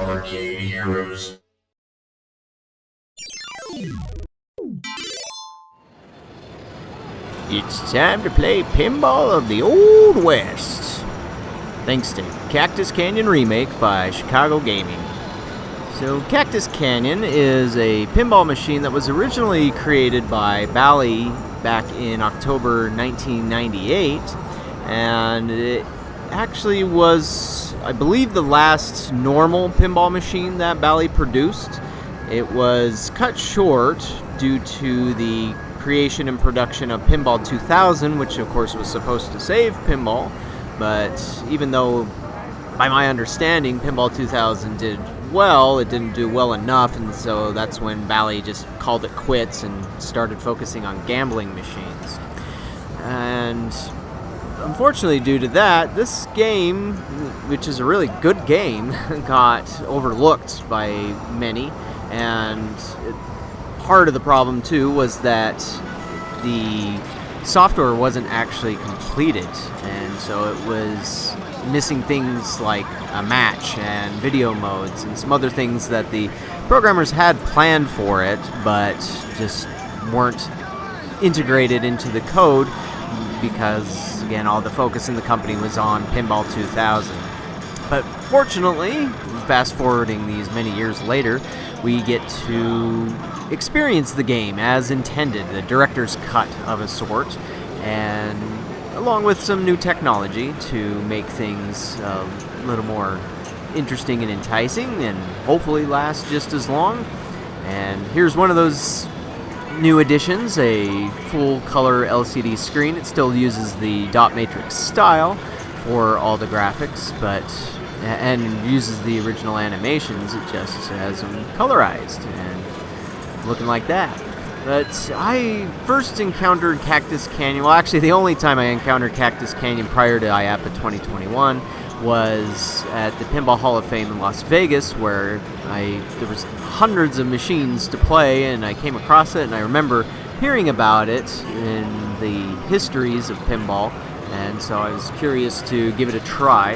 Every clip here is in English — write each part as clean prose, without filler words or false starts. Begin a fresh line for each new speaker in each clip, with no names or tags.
Arcade Heroes.
It's time to play Pinball of the Old West. Thanks to Cactus Canyon Remake by Chicago Gaming. So Cactus Canyon is a pinball machine that was originally created by Bally back in October 1998, and it actually was, I believe, the last normal pinball machine that Bally produced. It was cut short due to the creation and production of Pinball 2000, which of course was supposed to save pinball, but even though, by my understanding, Pinball 2000 did well, it didn't do well enough, and so that's when Bally just called it quits and started focusing on gambling machines. And unfortunately, due to that, this game, which is a really good game, got overlooked by many, and part of the problem too was that the software wasn't actually completed, and so it was missing things like a match and video modes and some other things that the programmers had planned for it but just weren't integrated into the code because, again, all the focus in the company was on Pinball 2000. But fortunately, fast forwarding these many years later, we get to experience the game as intended, the director's cut of a sort, and along with some new technology to make things a little more interesting and enticing and hopefully last just as long. And here's one of those new additions, a full color LCD screen. It still uses the dot matrix style for all the graphics, and uses the original animations. It just has them colorized and looking like that. But I first encountered Cactus Canyon, well, actually the only time I encountered Cactus Canyon prior to IAAPA 2021 was at the Pinball Hall of Fame in Las Vegas, where there was hundreds of machines to play, and I came across it, and I remember hearing about it in the histories of pinball, and so I was curious to give it a try,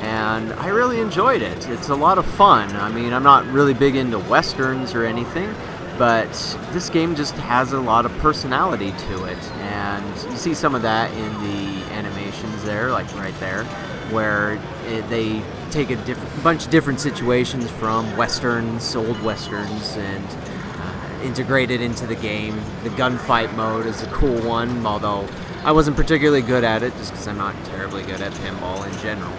and I really enjoyed it. It's a lot of fun. I mean, I'm not really big into westerns or anything, but this game just has a lot of personality to it, and you see some of that in the animations there, like right there, where they take a bunch of different situations from westerns, old westerns, and integrate it into the game. The gunfight mode is a cool one, although I wasn't particularly good at it, just because I'm not terribly good at pinball in general.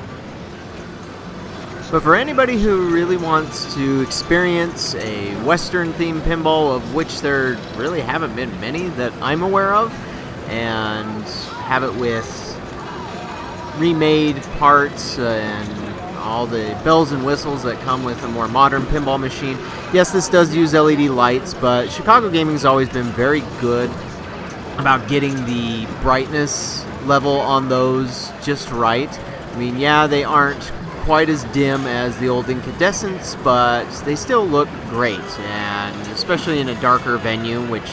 But for anybody who really wants to experience a Western-themed pinball, of which there really haven't been many that I'm aware of, and have it with remade parts and all the bells and whistles that come with a more modern pinball machine, yes, this does use LED lights, but Chicago Gaming's always been very good about getting the brightness level on those just right. I mean, yeah, they aren't quite as dim as the old incandescents, but they still look great, and especially in a darker venue, which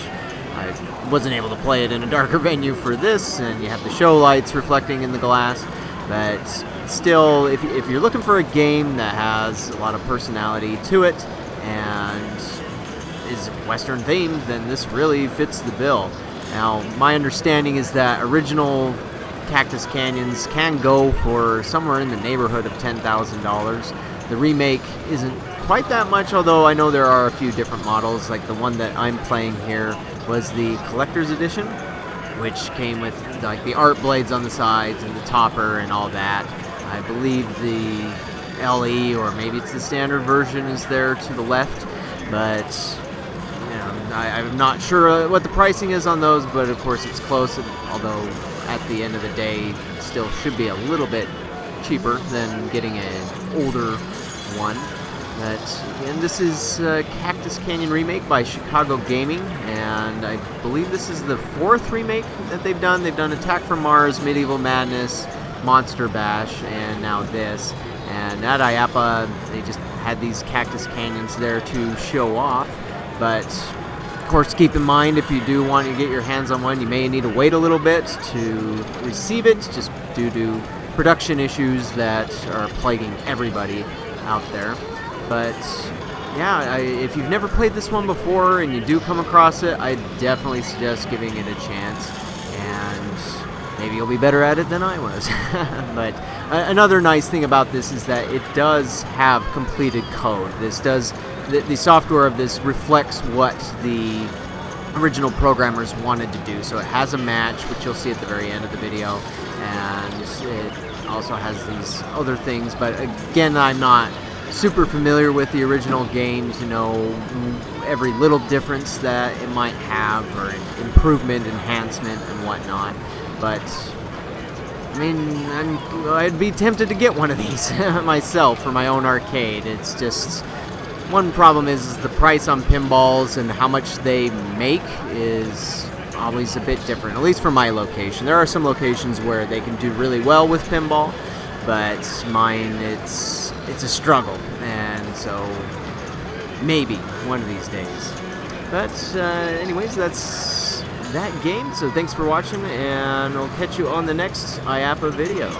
I wasn't able to play it in a darker venue for this, and you have the show lights reflecting in the glass, but still, if you're looking for a game that has a lot of personality to it and is Western themed, then this really fits the bill. Now, my understanding is that original Cactus Canyons can go for somewhere in the neighborhood of $10,000. The remake isn't quite that much, although I know there are a few different models. Like the one that I'm playing here was the collector's edition, which came with like the art blades on the sides and the topper and all that. I believe the LE, or maybe it's the standard version, is there to the left, but I'm not sure what the pricing is on those, but of course it's close, although at the end of the day it still should be a little bit cheaper than getting an older one. But again, this is Cactus Canyon Remake by Chicago Gaming, and I believe this is the fourth remake that they've done. They've done Attack from Mars, Medieval Madness, Monster Bash, and now this. And at IAAPA, they just had these Cactus Canyons there to show off, but of course, keep in mind, if you do want to get your hands on one, you may need to wait a little bit to receive it, just due to production issues that are plaguing everybody out there. But yeah, if you've never played this one before and you do come across it, I definitely suggest giving it a chance, and maybe you'll be better at it than I was. But another nice thing about this is that it does have completed code. This does, the software of this reflects what the original programmers wanted to do. So it has a match, which you'll see at the very end of the video, and it also has these other things, but again, I'm not super familiar with the original game to know every little difference that it might have, or improvement, enhancement, and whatnot. But I mean, I'd be tempted to get one of these myself for my own arcade. It's just, one problem is the price on pinballs and how much they make is always a bit different, at least for my location. There are some locations where they can do really well with pinball, but mine, it's a struggle, and so maybe one of these days. But anyways, that's that game, so thanks for watching, and I'll catch you on the next IAAPA video.